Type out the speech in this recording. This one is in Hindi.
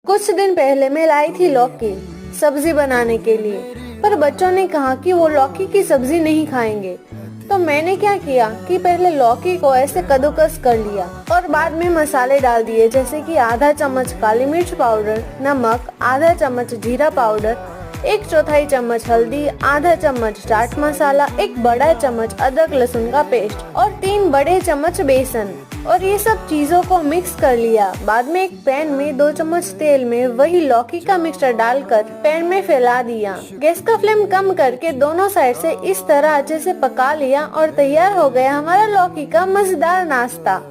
कुछ दिन पहले मैं लाई थी लौकी सब्जी बनाने के लिए, पर बच्चों ने कहा कि वो लौकी की सब्जी नहीं खाएंगे। तो मैंने क्या किया कि पहले लौकी को ऐसे कद्दूकस कर लिया और बाद में मसाले डाल दिए, जैसे कि आधा चम्मच काली मिर्च पाउडर, नमक, आधा चम्मच जीरा पाउडर, 1/4 चम्मच हल्दी, आधा चम्मच चाट मसाला, 1 बड़ा चम्मच अदरक लहसुन का पेस्ट और 3 बड़े चम्मच बेसन, और ये सब चीजों को मिक्स कर लिया। बाद में एक पैन में 2 चम्मच तेल में वही लौकी का मिक्सचर डालकर पैन में फैला दिया। गैस का फ्लेम कम करके दोनों साइड से इस तरह अच्छे से पका लिया और तैयार हो गया हमारा लौकी का मजेदार नाश्ता।